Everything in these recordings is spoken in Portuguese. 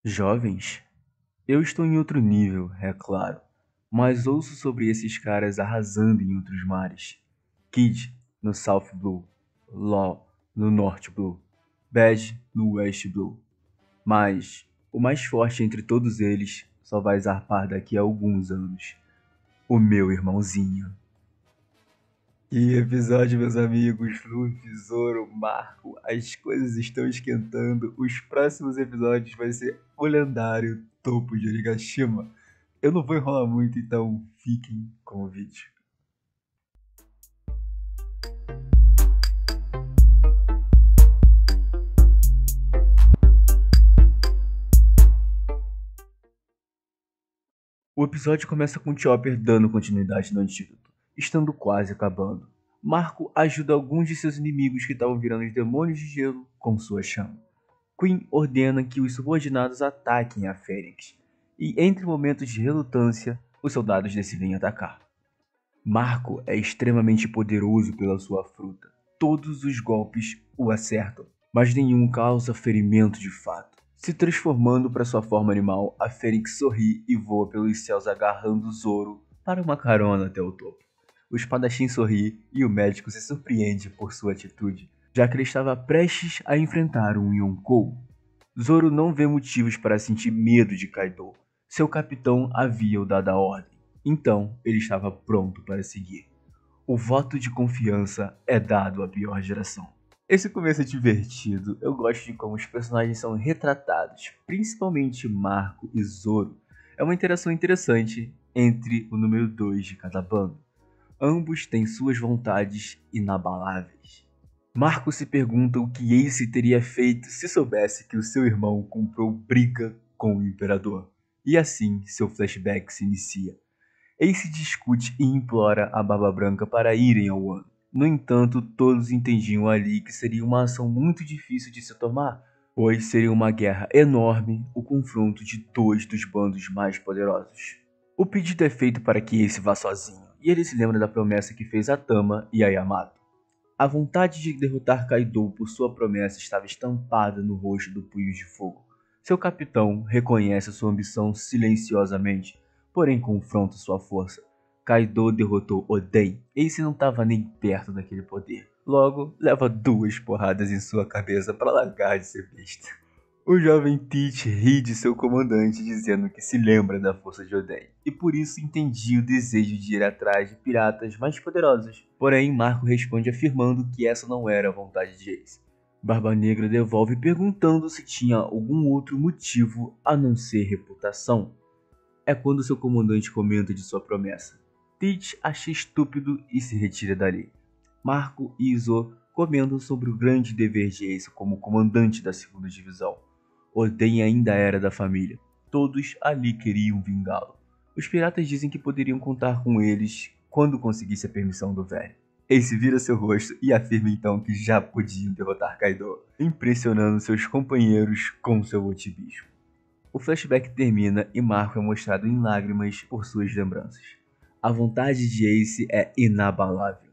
Jovens? Eu estou em outro nível, é claro, mas ouço sobre esses caras arrasando em outros mares. Kid no South Blue, Law no North Blue, Badge no West Blue. Mas o mais forte entre todos eles só vai zarpar daqui a alguns anos. O meu irmãozinho. Que episódio, meus amigos, Luffy, Zoro, Marco, as coisas estão esquentando, os próximos episódios vai ser o lendário Topo de Onigashima. Eu não vou enrolar muito, então fiquem com o vídeo. O episódio começa com Chopper dando continuidade no antídoto, estando quase acabando. Marco ajuda alguns de seus inimigos que estavam virando os demônios de gelo com sua chama. Queen ordena que os subordinados ataquem a Fênix, e entre momentos de relutância, os soldados decidem atacar. Marco é extremamente poderoso pela sua fruta. Todos os golpes o acertam, mas nenhum causa ferimento de fato. Se transformando para sua forma animal, a Fênix sorri e voa pelos céus agarrando Zoro para uma carona até o topo. O espadachim sorri e o médico se surpreende por sua atitude, já que ele estava prestes a enfrentar um Yonkou. Zoro não vê motivos para sentir medo de Kaido. Seu capitão havia o dado a ordem, então ele estava pronto para seguir. O voto de confiança é dado à pior geração. Esse começo é divertido, eu gosto de como os personagens são retratados, principalmente Marco e Zoro. É uma interação interessante entre o número 2 de cada bando. Ambos têm suas vontades inabaláveis. Marco se pergunta o que Ace teria feito se soubesse que o seu irmão comprou briga com o Imperador. E assim seu flashback se inicia. Ace discute e implora a Barba Branca para irem ao Wano. No entanto, todos entendiam ali que seria uma ação muito difícil de se tomar, pois seria uma guerra enorme o confronto de dois dos bandos mais poderosos. O pedido é feito para que Ace vá sozinho, e ele se lembra da promessa que fez a Tama e a Yamato. A vontade de derrotar Kaido por sua promessa estava estampada no rosto do Punho de Fogo. Seu capitão reconhece sua ambição silenciosamente, porém confronta sua força. Kaido derrotou Oden, Ace não estava nem perto daquele poder. Logo, leva 2 porradas em sua cabeça para largar de ser besta. O jovem Teach ri de seu comandante dizendo que se lembra da força de Oden, e por isso entendia o desejo de ir atrás de piratas mais poderosos. Porém, Marco responde afirmando que essa não era a vontade de Ace. Barba Negra devolve perguntando se tinha algum outro motivo a não ser reputação. É quando seu comandante comenta de sua promessa. Teach acha estúpido e se retira dali. Marco e Izo comentam sobre o grande dever de Ace como comandante da 2ª divisão. Oden ainda era da família. Todos ali queriam vingá-lo. Os piratas dizem que poderiam contar com eles quando conseguisse a permissão do velho. Ace vira seu rosto e afirma então que já podiam derrotar Kaido, impressionando seus companheiros com seu otimismo. O flashback termina e Marco é mostrado em lágrimas por suas lembranças. A vontade de Ace é inabalável.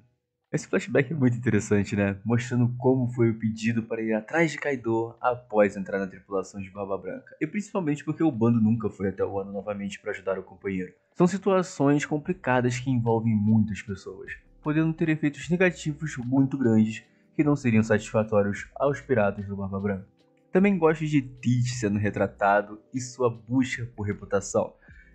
Esse flashback é muito interessante, né? Mostrando como foi o pedido para ir atrás de Kaido após entrar na tripulação de Barba Branca. E principalmente porque o bando nunca foi até o Wano novamente para ajudar o companheiro. São situações complicadas que envolvem muitas pessoas, podendo ter efeitos negativos muito grandes que não seriam satisfatórios aos piratas do Barba Branca. Também gosto de Teach sendo retratado e sua busca por reputação.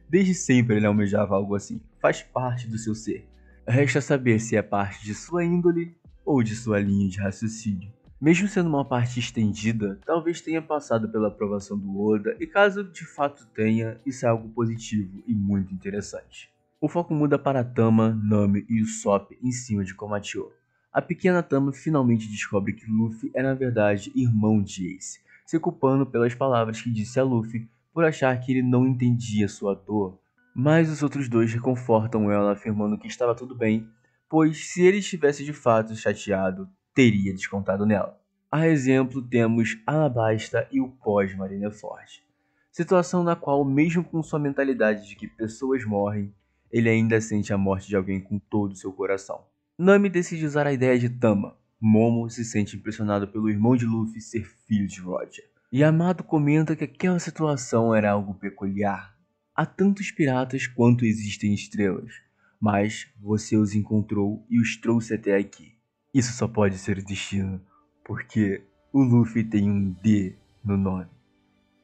Desde sempre ele almejava algo assim, faz parte do seu ser. Resta saber se é parte de sua índole ou de sua linha de raciocínio. Mesmo sendo uma parte estendida, talvez tenha passado pela aprovação do Oda, e caso de fato tenha, isso é algo positivo e muito interessante. O foco muda para Tama, Nami e Usopp em cima de Komatsu. A pequena Tama finalmente descobre que Luffy é na verdade irmão de Ace, se culpando pelas palavras que disse a Luffy por achar que ele não entendia sua dor. Mas os outros dois reconfortam ela afirmando que estava tudo bem, pois se ele estivesse de fato chateado, teria descontado nela. A exemplo temos Alabasta e o pós-Marineford. Situação na qual, mesmo com sua mentalidade de que pessoas morrem, ele ainda sente a morte de alguém com todo o seu coração. Nami decide usar a ideia de Tama. Momo se sente impressionado pelo irmão de Luffy ser filho de Roger. Yamato comenta que aquela situação era algo peculiar. Há tantos piratas quanto existem estrelas, mas você os encontrou e os trouxe até aqui. Isso só pode ser o destino, porque o Luffy tem um D no nome.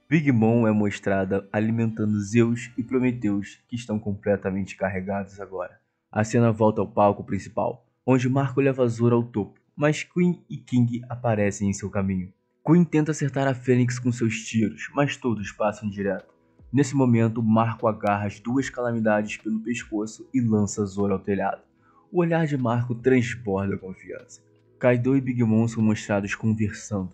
Big Mom é mostrada alimentando Zeus e Prometheus, que estão completamente carregados agora. A cena volta ao palco principal, onde Marco leva Zoro ao topo, mas Queen e King aparecem em seu caminho. Queen tenta acertar a Fênix com seus tiros, mas todos passam direto. Nesse momento, Marco agarra as duas calamidades pelo pescoço e lança Zoro ao telhado. O olhar de Marco transborda confiança. Kaido e Big Mom são mostrados conversando.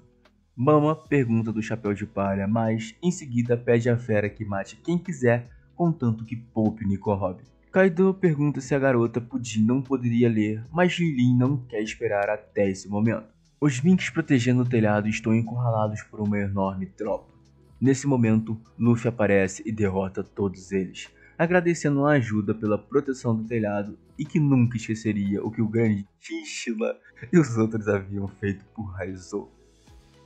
Mama pergunta do chapéu de palha, mas em seguida pede à fera que mate quem quiser, contanto que poupe Nico Robin. Kaido pergunta se a garota Pudim não poderia ler, mas Lin não quer esperar até esse momento. Os Minks protegendo o telhado estão encurralados por uma enorme tropa. Nesse momento, Luffy aparece e derrota todos eles, agradecendo a ajuda pela proteção do telhado e que nunca esqueceria o que o grande Tishila e os outros haviam feito por Raizo.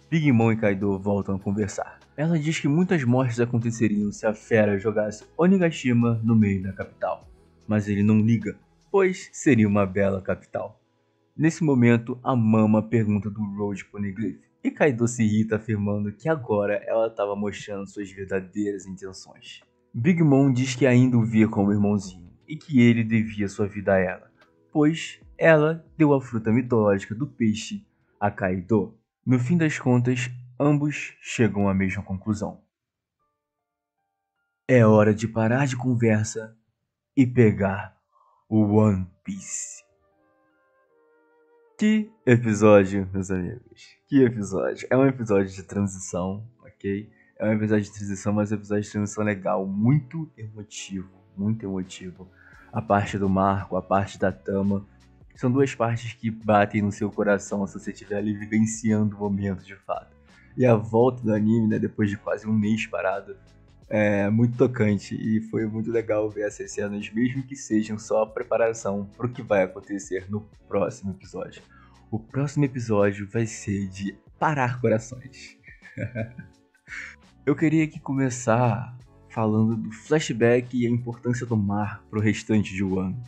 Big Mom e Kaido voltam a conversar. Ela diz que muitas mortes aconteceriam se a fera jogasse Onigashima no meio da capital, mas ele não liga, pois seria uma bela capital. Nesse momento, a Mama pergunta do Road Poneglyph, e Kaido se irrita afirmando que agora ela estava mostrando suas verdadeiras intenções. Big Mom diz que ainda o via como irmãozinho, e que ele devia sua vida a ela, pois ela deu a fruta mitológica do peixe a Kaido. No fim das contas, ambos chegam à mesma conclusão. É hora de parar de conversa e pegar o One Piece. Que episódio, meus amigos. Que episódio. É um episódio de transição, ok? É um episódio de transição, mas é um episódio de transição legal. Muito emotivo, muito emotivo. A parte do Marco, a parte da Tama. São duas partes que batem no seu coração se você estiver ali vivenciando o momento de fato. E a volta do anime, né, depois de quase um mês parado, é muito tocante e foi muito legal ver essas cenas, mesmo que sejam só a preparação para o que vai acontecer no próximo episódio. O próximo episódio vai ser de parar corações. Eu queria aqui começar falando do flashback e a importância do mar para o restante de Wano.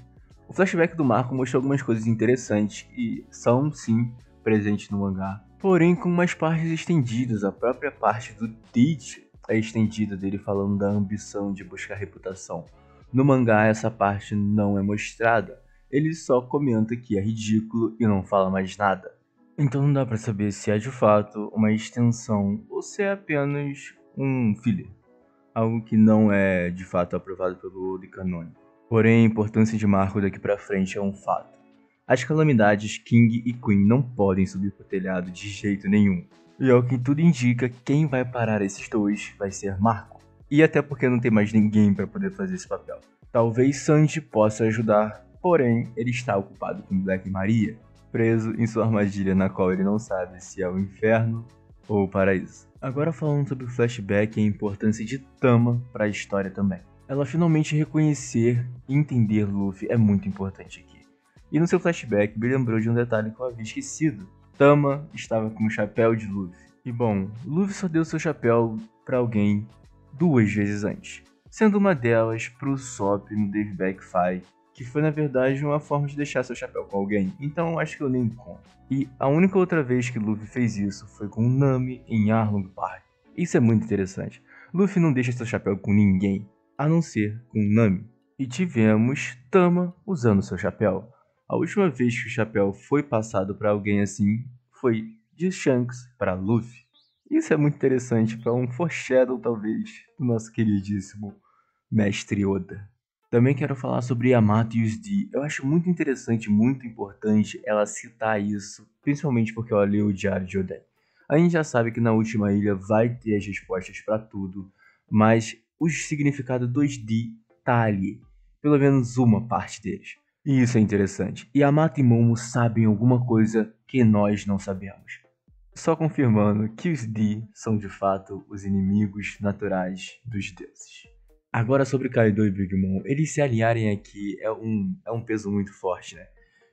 O flashback do Marco mostrou algumas coisas interessantes e são, sim, presentes no mangá, porém com umas partes estendidas. A própria parte do Teach é estendida, dele falando da ambição de buscar reputação. No mangá essa parte não é mostrada, ele só comenta que é ridículo e não fala mais nada. Então não dá pra saber se é de fato uma extensão ou se é apenas um filler, algo que não é de fato aprovado pelo Oda canônico. Porém, a importância de Marco daqui pra frente é um fato. As calamidades King e Queen não podem subir pro telhado de jeito nenhum. E ao que tudo indica, quem vai parar esses dois vai ser Marco. E até porque não tem mais ninguém para poder fazer esse papel. Talvez Sanji possa ajudar, porém ele está ocupado com Black Maria, preso em sua armadilha na qual ele não sabe se é o inferno ou o paraíso. Agora falando sobre o flashback e a importância de Tama para a história também. Ela finalmente reconhecer e entender Luffy é muito importante aqui. E no seu flashback me lembrou de um detalhe que eu havia esquecido. Tama estava com o chapéu de Luffy. E bom, Luffy só deu seu chapéu para alguém 2 vezes antes. Sendo uma delas pro Usopp no Dave Backfire, que foi na verdade uma forma de deixar seu chapéu com alguém. Então acho que eu nem conto. E a única outra vez que Luffy fez isso foi com Nami em Arlong Park. Isso é muito interessante. Luffy não deixa seu chapéu com ninguém, a não ser com Nami. E tivemos Tama usando seu chapéu. A última vez que o chapéu foi passado para alguém assim foi de Shanks para Luffy. Isso é muito interessante para um foreshadow talvez do nosso queridíssimo Mestre Oda. Também quero falar sobre Yamato e os D. Eu acho muito interessante, muito importante ela citar isso, principalmente porque ela leu o Diário de Oden. A gente já sabe que na última ilha vai ter as respostas para tudo, mas o significado dos D tá ali, pelo menos uma parte deles. E isso é interessante. Yamato e Momo sabem alguma coisa que nós não sabemos. Só confirmando que os D são de fato os inimigos naturais dos deuses. Agora sobre Kaido e Big Mom, eles se aliarem aqui é um peso muito forte, né?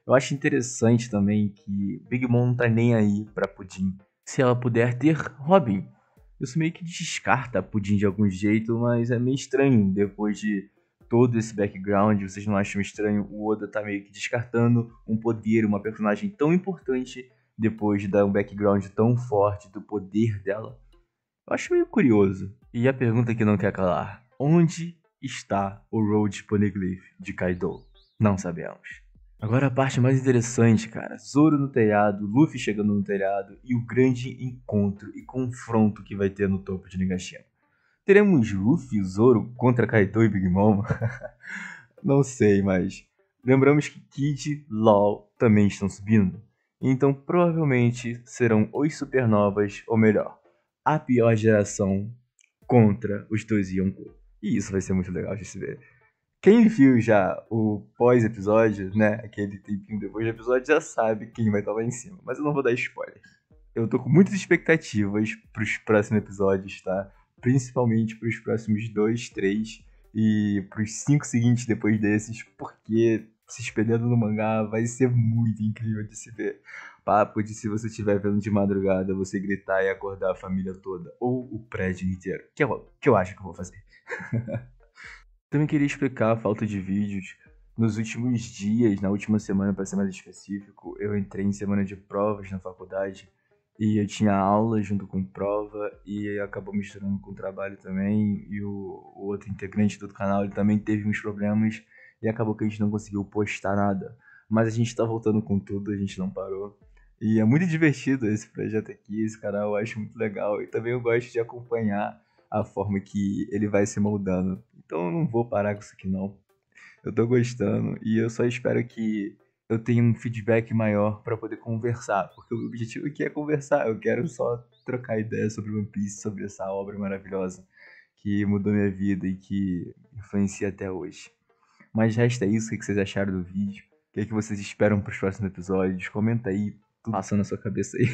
Eu acho interessante também que Big Mom não tá nem aí pra Pudim. Se ela puder ter Robin. isso meio que descarta a Pudim de algum jeito, mas é meio estranho depois de todo esse background. Vocês não acham estranho o Oda tá meio que descartando um poder, uma personagem tão importante depois de dar um background tão forte do poder dela? Eu acho meio curioso. E a pergunta que não quer calar: onde está o Road Poneglyph de Kaido? Não sabemos. Agora a parte mais interessante, cara. Zoro no telhado, Luffy chegando no telhado e o grande encontro e confronto que vai ter no topo de Nigashima. Teremos Luffy e Zoro contra Kaido e Big Mom? Não sei, mas lembramos que Kid, LOL também estão subindo. Então provavelmente serão os Supernovas, ou melhor, a pior geração contra os dois Yonkou. E isso vai ser muito legal de se ver. Quem viu já o pós-episódio, né, aquele tempinho depois do episódio, já sabe quem vai estar lá em cima. Mas eu não vou dar spoiler. Eu tô com muitas expectativas pros próximos episódios, tá? Principalmente pros próximos 2, 3 e pros 5 seguintes depois desses, porque se espelhando no mangá vai ser muito incrível de se ver. Papo de se você estiver vendo de madrugada, você gritar e acordar a família toda, ou o prédio inteiro, que eu acho que eu vou fazer. Também queria explicar a falta de vídeos. Nos últimos dias, na última semana para ser mais específico, eu entrei em semana de provas na faculdade e eu tinha aula junto com prova e acabou misturando com trabalho também. E o outro integrante do canal ele também teve uns problemas e acabou que a gente não conseguiu postar nada. Mas a gente tá voltando com tudo, a gente não parou. E é muito divertido esse projeto aqui, esse canal eu acho muito legal. E também eu gosto de acompanhar a forma que ele vai se moldando. Então eu não vou parar com isso aqui não. Eu tô gostando e eu só espero que eu tenha um feedback maior pra poder conversar, porque o objetivo aqui é conversar. Eu quero só trocar ideias sobre One Piece, sobre essa obra maravilhosa que mudou minha vida e que influencia até hoje. Mas resta isso, o que vocês acharam do vídeo? O que vocês esperam pros próximos episódios? Comenta aí, tudo passando na sua cabeça aí.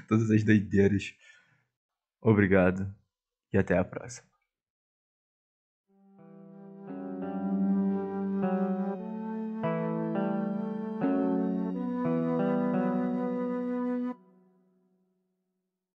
Todas as doideiras. Obrigado e até a próxima.